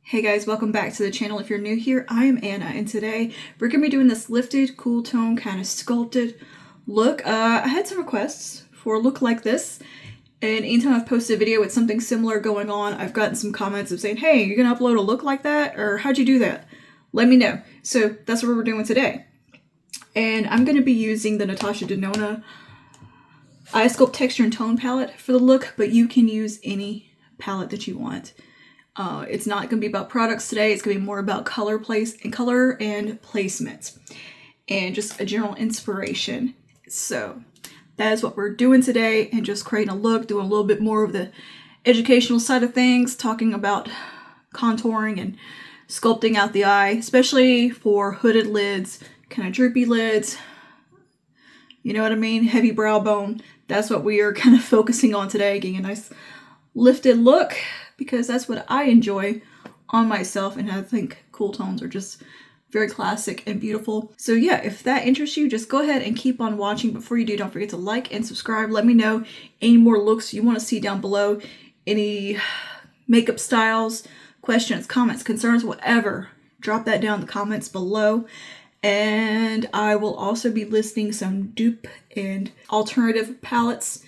Hey guys, welcome back to the channel. If you're new here, I am Anna, and today we're going to be doing this lifted, cool tone, kind of sculpted look. I had some requests for a look like this, and anytime I've posted a video with something similar going on, I've gotten some comments of saying, hey, you're going to upload a look like that? Or how'd you do that? Let me know. So that's what we're doing today. And I'm going to be using the Natasha Denona iSculpt Texture and Tone palette for the look, but you can use any palette that you want. It's not going to be about products today. It's going to be more about color and placement and just a general inspiration. So that is what we're doing today, and just creating a look, doing a little bit more of the educational side of things, talking about contouring and sculpting out the eye, especially for hooded lids, kind of droopy lids. You know what I mean? Heavy brow bone. That's what we are kind of focusing on today, getting a nice lifted look, because that's what I enjoy on myself, and I think cool tones are just very classic and beautiful. So yeah, if that interests you, just go ahead and keep on watching. Before you do, don't forget to like and subscribe. Let me know any more looks you want to see down below, any makeup styles, questions, comments, concerns, whatever. Drop that down in the comments below. And I will also be listing some dupe and alternative palettes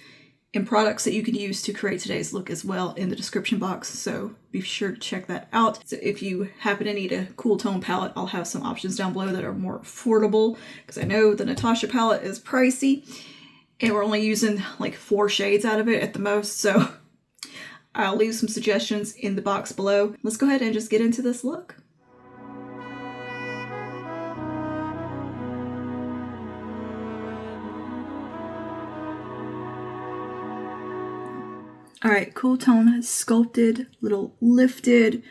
and products that you can use to create today's look as well in the description box, so be sure to check that out. So if you happen to need a cool tone palette, I'll have some options down below that are more affordable, because I know the Natasha palette is pricey and we're only using like 4 shades out of it at the most, so I'll leave some suggestions in the box below. Let's go ahead and just get into this look. Alright, cool tone, sculpted, little lifted,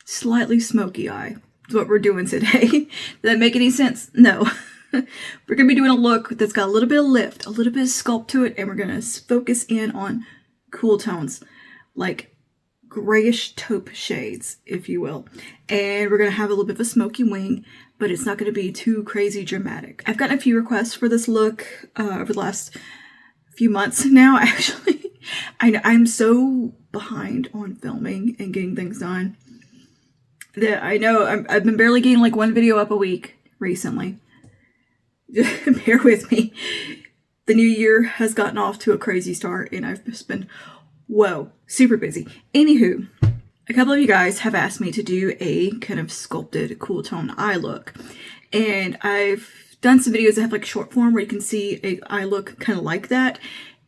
slightly smoky eye. That's what we're doing today. Did that make any sense? No. We're going to be doing a look that's got a little bit of lift, a little bit of sculpt to it, and we're going to focus in on cool tones, like grayish taupe shades, if you will. And we're going to have a little bit of a smoky wing, but it's not going to be too crazy dramatic. I've gotten a few requests for this look over the last few months now, actually. I'm so behind on filming and getting things done that I know I've been barely getting like 1 video up a week recently. Bear with me. The new year has gotten off to a crazy start, and I've just been, super busy. Anywho, a couple of you guys have asked me to do a kind of sculpted cool tone eye look, and I've done some videos that have like short form where you can see a eye look kind of like that.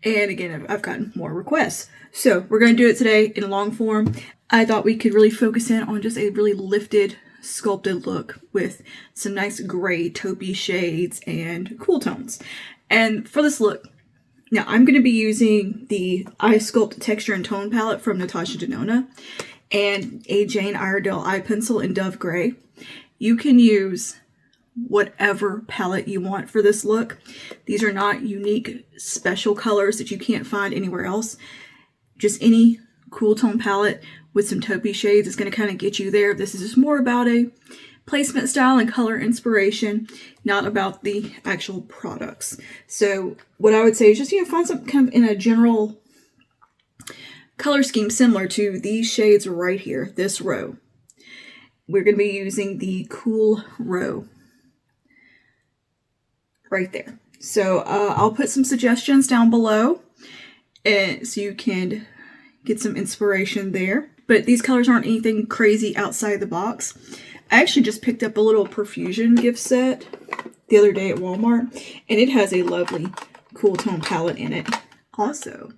And again, I've gotten more requests. So we're going to do it today in long form. I thought we could really focus in on just a really lifted, sculpted look with some nice gray taupey shades and cool tones. And for this look, now I'm going to be using the iSculpt Texture and Tone palette from Natasha Denona and a Jane Iredale eye pencil in Dove Gray. You can use whatever palette you want for this look. These are not unique special colors that you can't find anywhere else. Just any cool tone palette with some taupey shades is going to kind of get you there. This is just more about a placement style and color inspiration, not about the actual products. So what I would say is just, find some kind of in a general color scheme similar to these shades right here, this row. We're going to be using the Cool Row right there. So I'll put some suggestions down below, and so you can get some inspiration there. But these colors aren't anything crazy outside the box. I actually just picked up a little Profusion gift set the other day at Walmart, and it has a lovely cool tone palette in it also.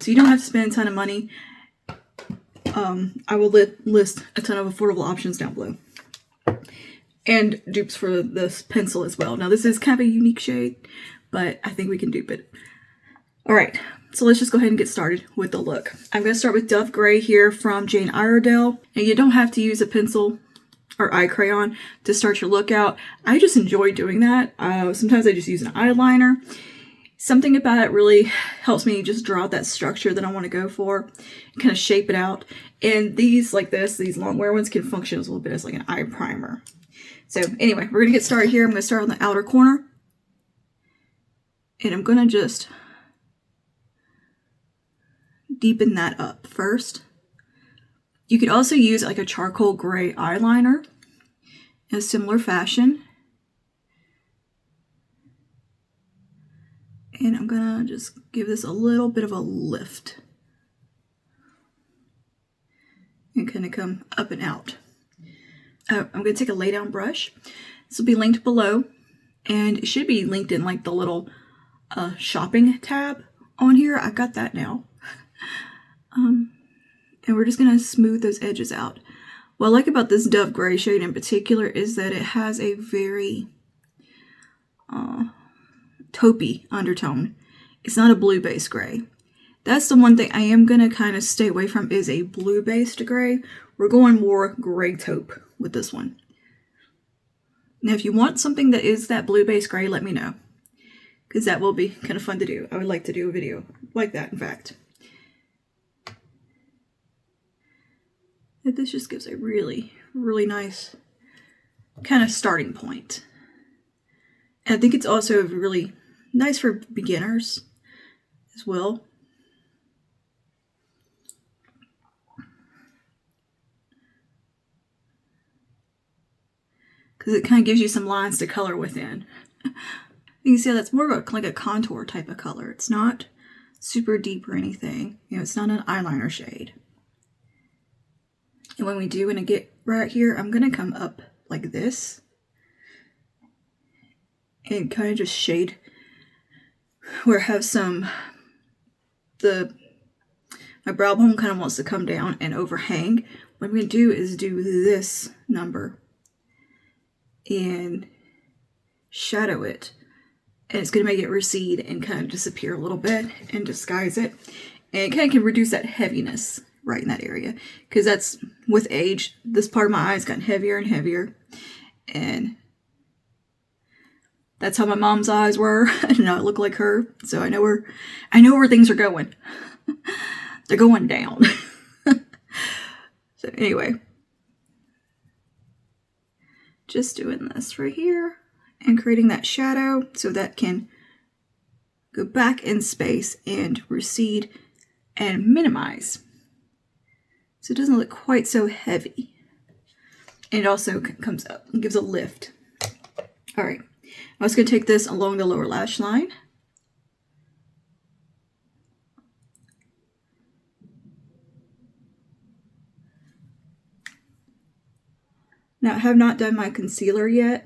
So you don't have to spend a ton of money. I will list a ton of affordable options down below. And dupes for this pencil as well. Now this is kind of a unique shade, but I think we can dupe it. Alright, so let's just go ahead and get started with the look. I'm going to start with Dove Gray here from Jane Iredale. And you don't have to use a pencil or eye crayon to start your look out. I just enjoy doing that. Sometimes I just use an eyeliner. Something about it really helps me just draw out that structure that I want to go for, and kind of shape it out. And these like this, these long wear ones, can function as a little bit as like an eye primer. So anyway, we're going to get started here. I'm going to start on the outer corner. And I'm going to just deepen that up first. You could also use like a charcoal gray eyeliner in a similar fashion. And I'm gonna just give this a little bit of a lift. And kind of come up and out. I'm gonna take a lay down brush. This will be linked below. And it should be linked in like the little shopping tab on here. I've got that now. And we're just gonna smooth those edges out. What I like about this Dove Gray shade in particular is that it has a very taupey undertone. It's not a blue-based gray. That's the one thing I am gonna kind of stay away from is a blue-based gray. We're going more gray taupe with this one. Now, if you want something that is that blue-based gray, let me know, because that will be kind of fun to do. I would like to do a video like that, in fact. This just gives a really, really nice kind of starting point. And I think it's also really nice for beginners as well. Because it kind of gives you some lines to color within. You can see that's more of like a contour type of color. It's not super deep or anything. You know, it's not an eyeliner shade. And when we do, when I get right here, I'm going to come up like this. And kind of just shade where I have some, my brow bone kind of wants to come down and overhang. What I'm going to do is do this number and shadow it. And it's going to make it recede and kind of disappear a little bit and disguise it. And it kind of can reduce that heaviness right in that area. Because that's, with age, this part of my eye's gotten heavier and heavier. And that's how my mom's eyes were. I did not look like her. So I know where things are going. They're going down. So anyway. Just doing this right here. And creating that shadow so that can go back in space and recede and minimize. So it doesn't look quite so heavy. And it also comes up and gives a lift. All right. I was going to take this along the lower lash line. Now, I have not done my concealer yet.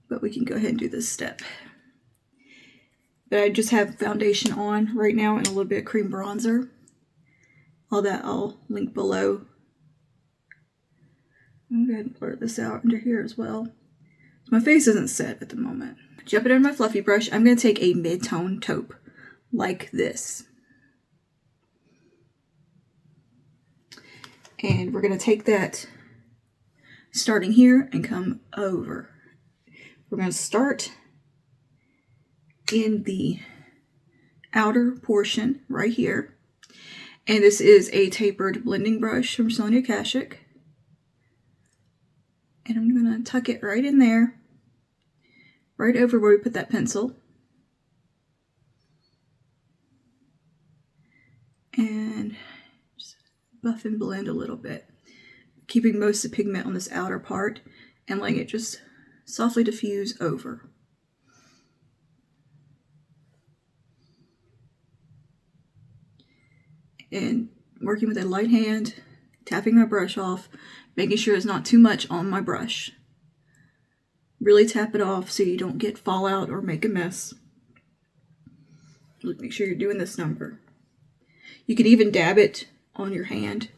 But we can go ahead and do this step. But I just have foundation on right now and a little bit of cream bronzer. All that I'll link below. I'm going to go ahead and blur this out under here as well. My face isn't set at the moment. Jumping in my fluffy brush, I'm going to take a mid-tone taupe like this. And we're going to take that starting here and come over. We're going to start in the outer portion right here. And this is a tapered blending brush from Sonia Kashuk. And I'm going to tuck it right in there, right over where we put that pencil. And just buff and blend a little bit, keeping most of the pigment on this outer part and letting it just softly diffuse over. And working with a light hand, tapping my brush off, making sure it's not too much on my brush. Really tap it off so you don't get fallout or make a mess. Make sure you're doing this number. You could even dab it on your hand,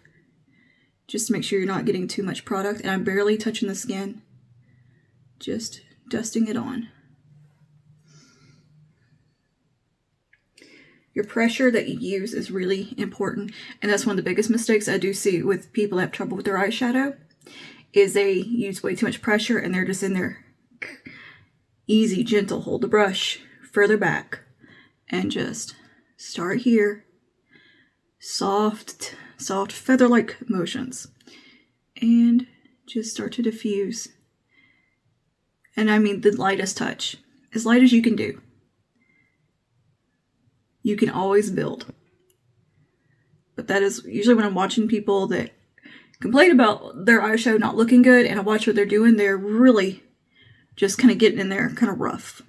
just to make sure you're not getting too much product. And I'm barely touching the skin, just dusting it on. Your pressure that you use is really important, and that's one of the biggest mistakes I do see with people that have trouble with their eyeshadow, is they use way too much pressure and they're just in there. Easy, gentle, hold the brush further back and just start here. Soft feather-like motions, and just start to diffuse. And I mean the lightest touch, as light as you can do. You can always build. But that is usually when I'm watching people that complain about their eyeshadow not looking good, and I watch what they're doing, they're really just kind of getting in there kind of rough.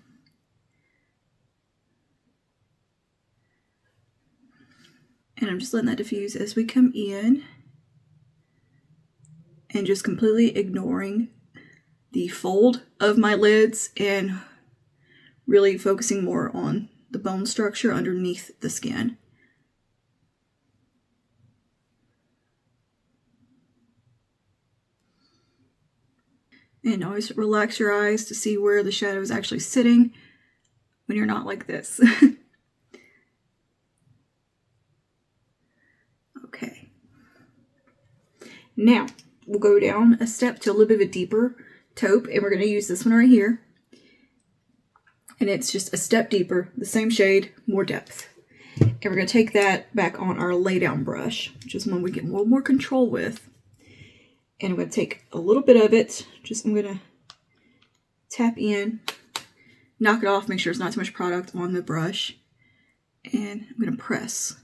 And I'm just letting that diffuse as we come in, and just completely ignoring the fold of my lids and really focusing more on the bone structure underneath the skin. And always relax your eyes to see where the shadow is actually sitting when you're not like this. Okay. Now, we'll go down a step to a little bit of a deeper taupe, and we're going to use this one right here. And it's just a step deeper, the same shade, more depth. And we're going to take that back on our lay down brush, which is one we get a little more control with. And I'm going to take a little bit of it, I'm going to tap in, knock it off, make sure there's not too much product on the brush. And I'm going to press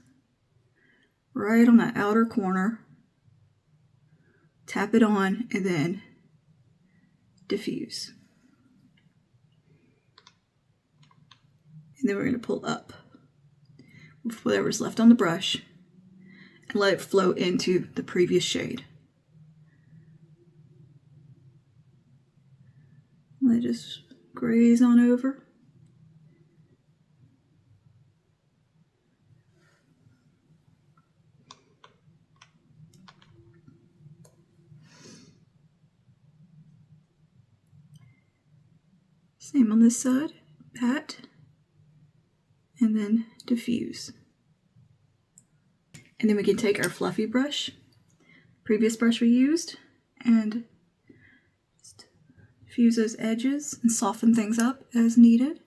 right on that outer corner, tap it on, and then diffuse. And then we're going to pull up with whatever's left on the brush and let it flow into the previous shade. Let it just graze on over. Same on this side, pat, and then diffuse. And then we can take our fluffy brush, previous brush we used, and just diffuse those edges and soften things up as needed.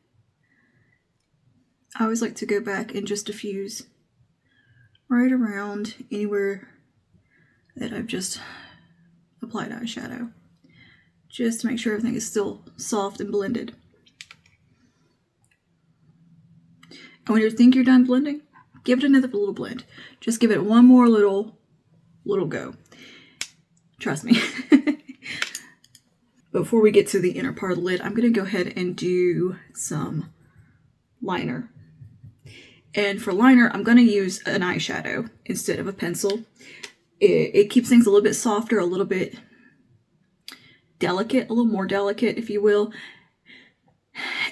I always like to go back and just diffuse right around anywhere that I've just applied eyeshadow, just to make sure everything is still soft and blended. And when you think you're done blending, give it another little blend. Just give it one more little go. Trust me. Before we get to the inner part of the lid, I'm going to go ahead and do some liner. And for liner, I'm going to use an eyeshadow instead of a pencil. It keeps things a little bit softer, a little bit delicate, a little more delicate, if you will.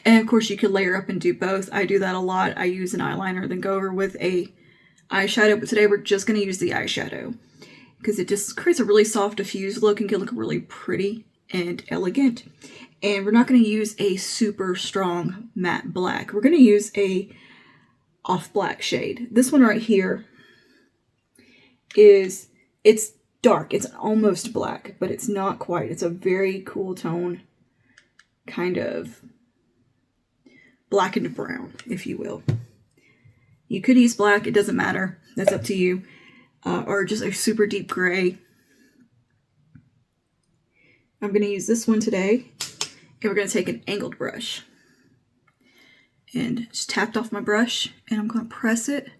And of course, you could layer up and do both. I do that a lot. I use an eyeliner, then go over with a eyeshadow. But today we're just going to use the eyeshadow because it just creates a really soft, diffused look and can look really pretty and elegant. And we're not going to use a super strong matte black. We're going to use a off black shade. This one right here it's dark. It's almost black, but it's not quite. It's a very cool tone, kind of blackened brown, if you will. You could use black. It doesn't matter. That's up to you. Or just a super deep gray. I'm going to use this one today, and we're going to take an angled brush and just tapped off my brush, and I'm going to press it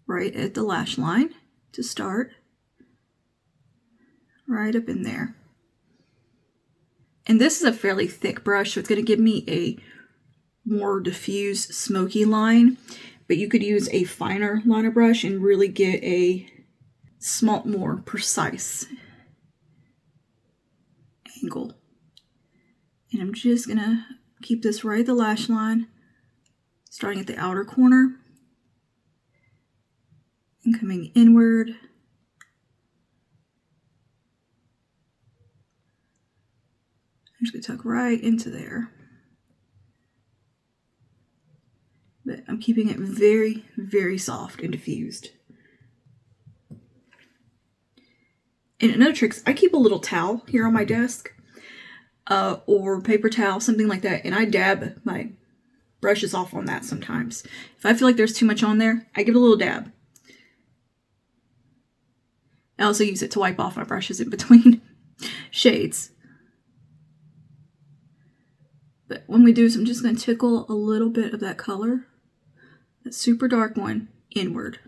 right at the lash line to start, right up in there. And this is a fairly thick brush, so it's going to give me a more diffuse, smoky line, but you could use a finer liner brush and really get a small, more precise angle. And I'm just going to keep this right at the lash line, starting at the outer corner and coming inward. I'm just going to tuck right into there. But I'm keeping it very, very soft and diffused. And another trick is I keep a little towel here on my desk, or paper towel, something like that, and I dab my brushes off on that sometimes. If I feel like there's too much on there, I give it a little dab. I also use it to wipe off my brushes in between shades. But when we do this, I'm just going to tickle a little bit of that color, that super dark one, inward.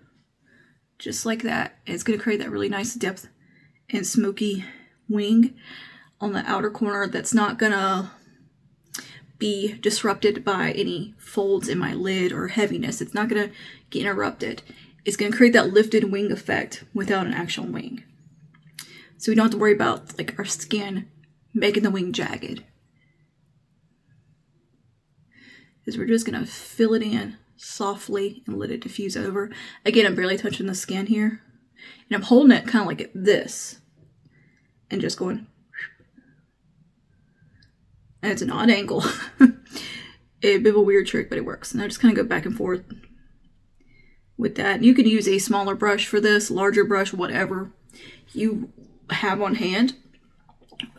just like that. And it's going to create that really nice depth and smoky wing on the outer corner that's not going to be disrupted by any folds in my lid or heaviness. It's not going to get interrupted. It's going to create that lifted wing effect without an actual wing. So we don't have to worry about like our skin making the wing jagged. Because we're just going to fill it in softly and let it diffuse over. Again, I'm barely touching the skin here. And I'm holding it kind of like this. And just going. And it's an odd angle. A bit of a weird trick, but it works. And I just kind of go back and forth with that. You can use a smaller brush for this, larger brush, whatever you have on hand.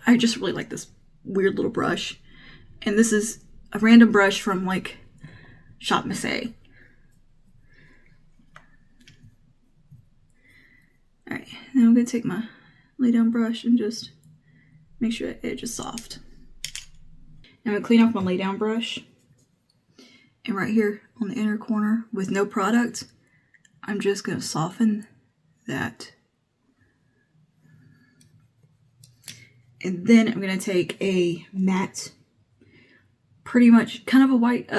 I just really like this weird little brush. And this is a random brush from like Shop Missy. Alright, now I'm going to take my lay down brush and just make sure the edge is soft. Now I'm going to clean off my lay down brush. And right here on the inner corner with no product, I'm just going to soften that. And then I'm going to take a matte, pretty much kind of a white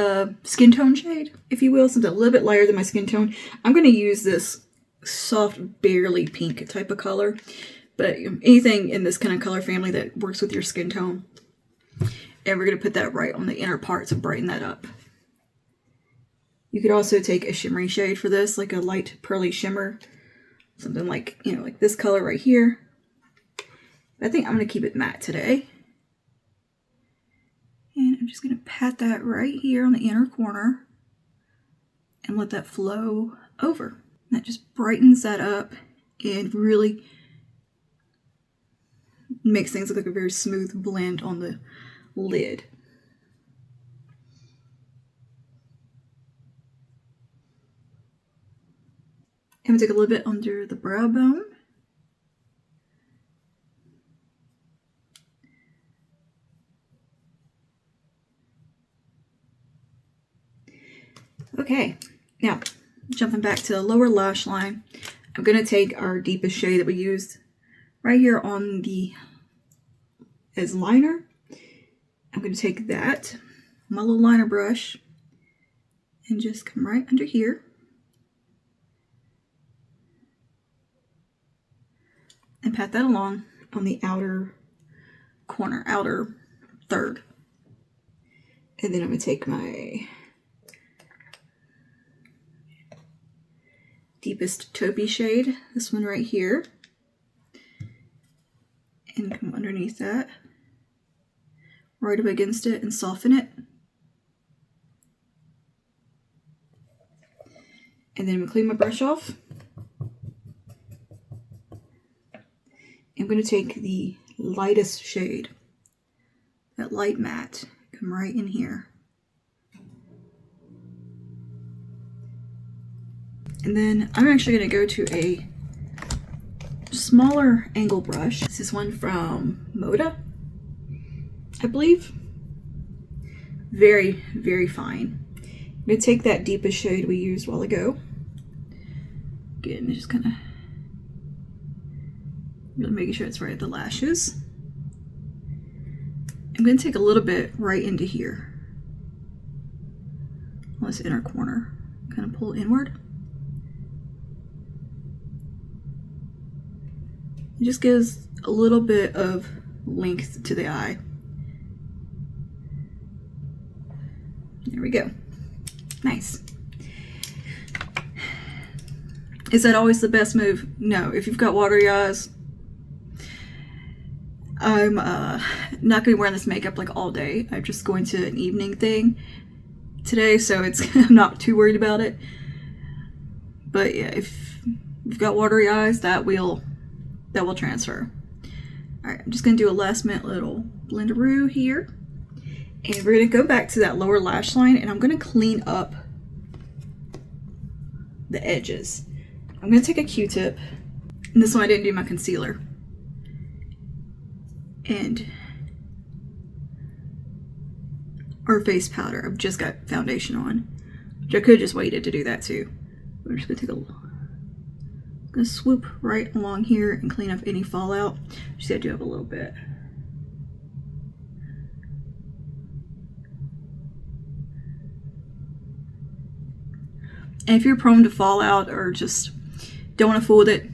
skin tone shade, if you will, something a little bit lighter than my skin tone. I'm going to use this soft, barely pink type of color, but anything in this kind of color family that works with your skin tone. And we're going to put that right on the inner part to brighten that up. You could also take a shimmery shade for this, like a light pearly shimmer. Something like, you know, like this color right here. But I think I'm going to keep it matte today. And I'm just going to pat that right here on the inner corner. And let that flow over. That just brightens that up and really makes things look like a very smooth blend on the lid. I'm going to take a little bit under the brow bone. Okay, now jumping back to the lower lash line, I'm going to take our deepest shade that we used right here on the as liner. I'm going to take that, my little liner brush, and just come right under here. And pat that along on the outer corner, outer third. And then I'm going to take my deepest taupey shade, this one right here, and come underneath that, right up against it, and soften it. And then I'm going to clean my brush off. I'm going to take the lightest shade, that light matte, come right in here. And then I'm actually going to go to a smaller angle brush. This is one from Moda, I believe. Very, very fine. I'm going to take that deepest shade we used a while ago. Again, just kind of really making sure it's right at the lashes. I'm going to take a little bit right into here on this inner corner. Kind of pull inward. It just gives a little bit of length to the eye. There we go. Nice. Is that always the best move? No. If you've got watery eyes, I'm not going to be wearing this makeup like all day. I'm just going to an evening thing today, so I'm not too worried about it. But yeah, if you've got watery eyes, that will transfer. Alright, I'm just going to do a last minute little blenderoo here. And we're going to go back to that lower lash line, and I'm going to clean up the edges. I'm going to take a Q-tip, and this one I didn't do my concealer. And or face powder. I've just got foundation on, which I could have just waited to do that too. We're just going to take a gonna swoop right along here and clean up any fallout. Just gotta do up a little bit. And if you're prone to fallout or just don't want to fool with it,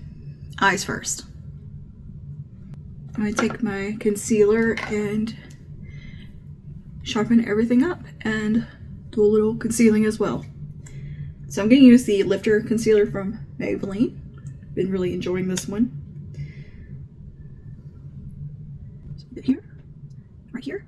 eyes first. I'm gonna take my concealer and sharpen everything up and do a little concealing as well. So I'm gonna use the Lifter concealer from Maybelline. Been really enjoying this one. So a bit here, right here.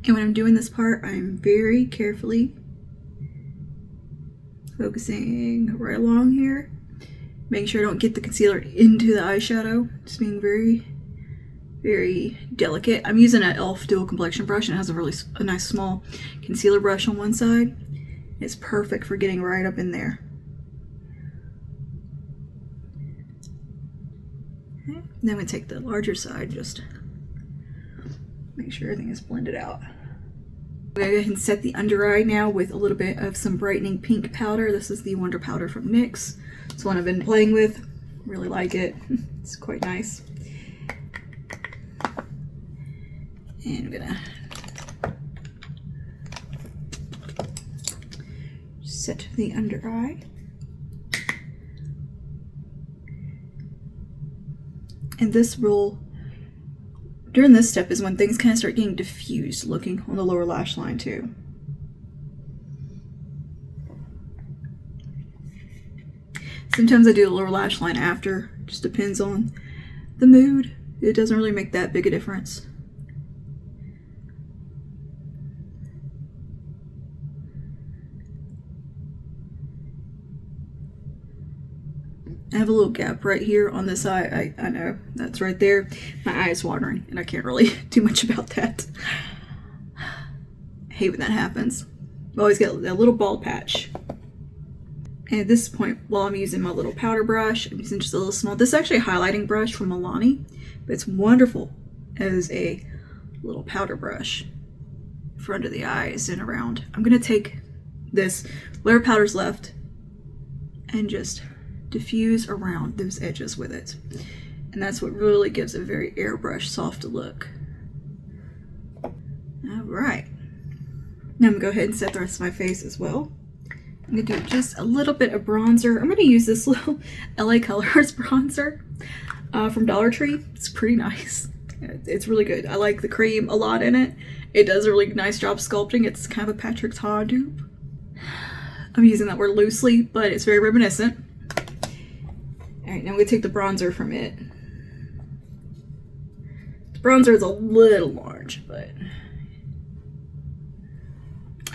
And when I'm doing this part, I'm very carefully focusing right along here, making sure I don't get the concealer into the eyeshadow. Just being very, very delicate. I'm using an e.l.f. dual complexion brush, and it has a nice small concealer brush on one side. It's perfect for getting right up in there. Okay. Then we take the larger side, just make sure everything is blended out. I'm going to go ahead and set the under eye now with a little bit of some brightening pink powder. This is the Wonder Powder from NYX. It's one I've been playing with. Really like it. It's quite nice. And I'm going to set the under eye. And this will, during this step is when things kind of start getting diffused looking on the lower lash line too. Sometimes I do the lower lash line after, just depends on the mood. It doesn't really make that big a difference. I have a little gap right here on this eye. I know, that's right there. My eye is watering and I can't really do much about that. I hate when that happens. I always get a little bald patch. And at this point, while I'm using my little powder brush, I'm using just a little small, this is actually a highlighting brush from Milani, but it's wonderful as a little powder brush for under the eyes and around. I'm gonna take this, whatever powder's left, and just diffuse around those edges with it. And that's what really gives a very airbrush soft look. All right. Now I'm gonna go ahead and set the rest of my face as well. I'm gonna do just a little bit of bronzer. I'm gonna use this little LA Colors bronzer from Dollar Tree. It's pretty nice. It's really good. I like the cream a lot in it. It does a really nice job sculpting. It's kind of a Patrick Ta dupe. I'm using that word loosely, but it's very reminiscent. All right, now I'm gonna take the bronzer from it. The bronzer is a little large, but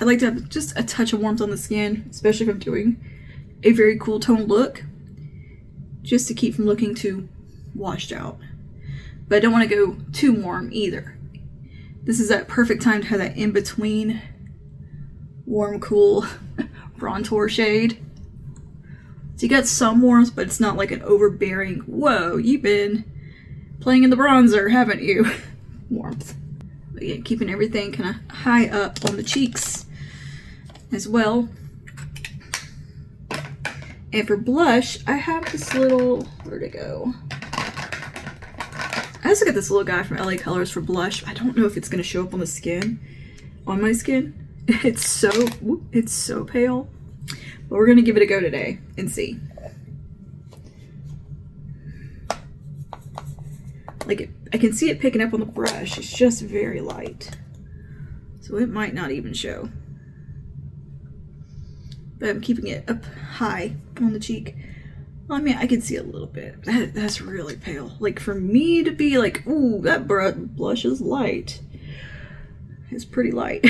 I like to have just a touch of warmth on the skin, especially if I'm doing a very cool tone look, just to keep from looking too washed out. But I don't want to go too warm either. This is that perfect time to have that in-between warm, cool bronzer shade. So you got some warmth, but it's not like an overbearing, whoa, you've been playing in the bronzer, haven't you? Warmth. But yeah, keeping everything kind of high up on the cheeks as well. And for blush, I have this little, where'd it go? I also got this little guy from LA Colors for blush. I don't know if it's gonna show up on the skin, on my skin. It's so pale. But we're gonna give it a go today and see. Like I can see it picking up on the brush. It's just very light. So it might not even show. But I'm keeping it up high on the cheek. Well, I mean, I can see a little bit. That's really pale. Like for me to be like, ooh, that blush is light. It's pretty light.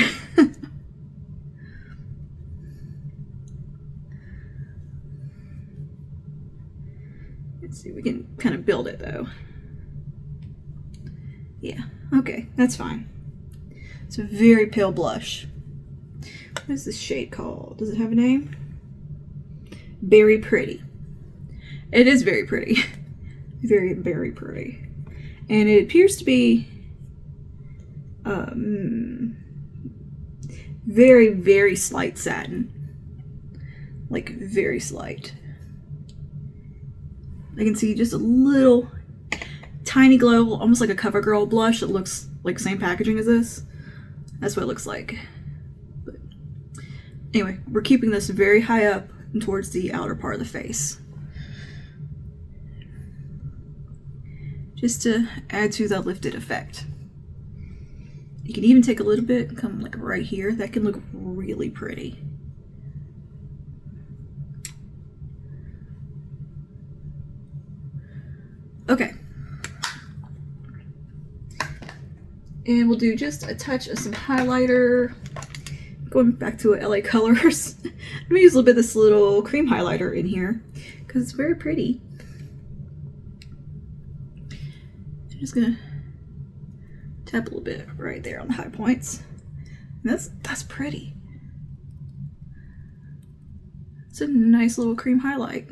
Let's see, we can kind of build it though. Yeah, okay, that's fine. It's a very pale blush. What is this shade called? Does it have a name? Very Pretty. It is very pretty. Very, very pretty. And it appears to be very, very slight satin. Like, very slight. I can see just a little tiny glow, almost like a CoverGirl blush that looks like same packaging as this. That's what it looks like. But anyway, we're keeping this very high up and towards the outer part of the face, just to add to the lifted effect. You can even take a little bit and come like right here. That can look really pretty. Okay. And we'll do just a touch of some highlighter. Going back to LA Colors. I'm gonna use a little bit of this little cream highlighter in here because it's very pretty. I'm just gonna tap a little bit right there on the high points. And that's pretty. It's a nice little cream highlight.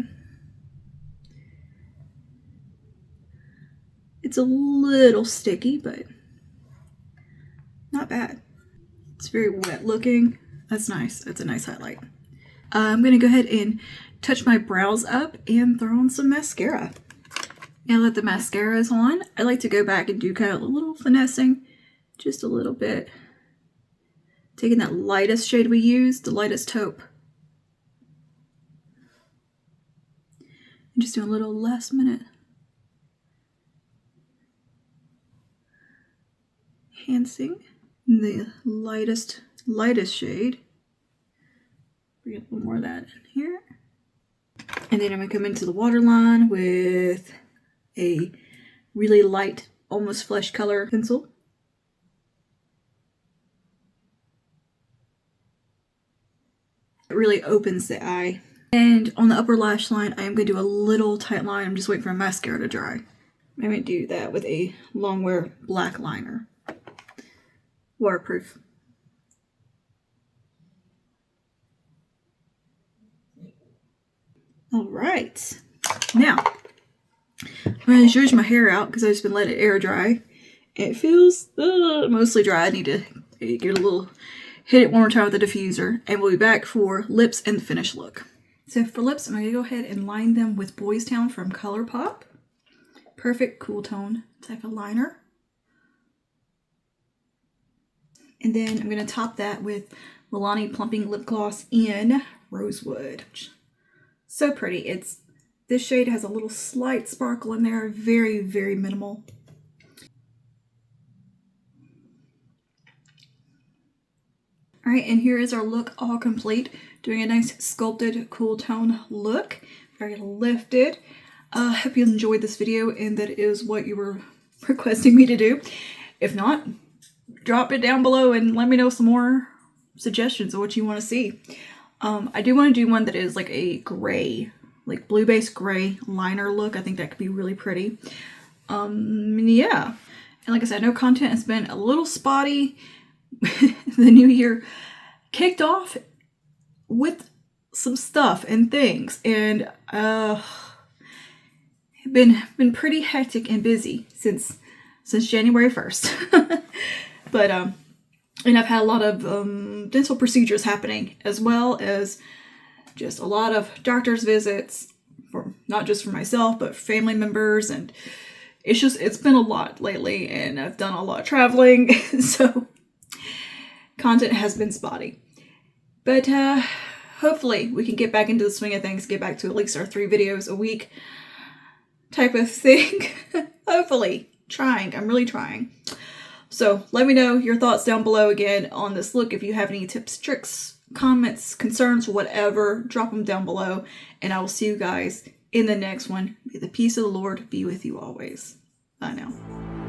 It's a little sticky, but not bad. It's very wet looking. That's nice. That's a nice highlight. I'm gonna go ahead and touch my brows up and throw on some mascara. Now that the mascara is on, I like to go back and do kind of a little finessing, just a little bit. Taking that lightest shade we used, the lightest taupe. And just doing a little last minute enhancing the lightest shade. Bring a little more of that in here. And then I'm gonna come into the waterline with a really light, almost flesh color pencil. It really opens the eye. And on the upper lash line, I am gonna do a little tight line. I'm just waiting for my mascara to dry. I'm gonna do that with a Longwear black liner. Waterproof. All right, now I'm going to zhuzh my hair out because I've just been letting it air dry. It feels mostly dry. I need to get a little, hit it one more time with the diffuser, and we'll be back for lips and the finished look. So for lips, I'm going to go ahead and line them with Boys Town from ColourPop. Perfect cool tone type of liner. And then I'm going to top that with Milani Plumping Lip Gloss in Rosewood. So pretty. This shade has a little slight sparkle in there. Very, very minimal. Alright, and here is our look all complete. Doing a nice sculpted cool tone look. Very lifted. Hope you enjoyed this video and that is what you were requesting me to do. If not, drop it down below and let me know some more suggestions of what you want to see. I do want to do one that is like a gray, like blue-based gray liner look. I think that could be really pretty. Yeah. And like I said, I know content has been a little spotty. The new year kicked off with some stuff and things, and been pretty hectic and busy since January 1st. But and I've had a lot of dental procedures happening, as well as just a lot of doctor's visits, for not just for myself but family members, and it's been a lot lately, and I've done a lot of traveling. So content has been spotty, but hopefully we can get back into the swing of things, get back to at least our 3 videos a week type of thing. Hopefully. I'm really trying. So let me know your thoughts down below again on this look. If you have any tips, tricks, comments, concerns, whatever, drop them down below, and I will see you guys in the next one. May the peace of the Lord be with you always. Bye now.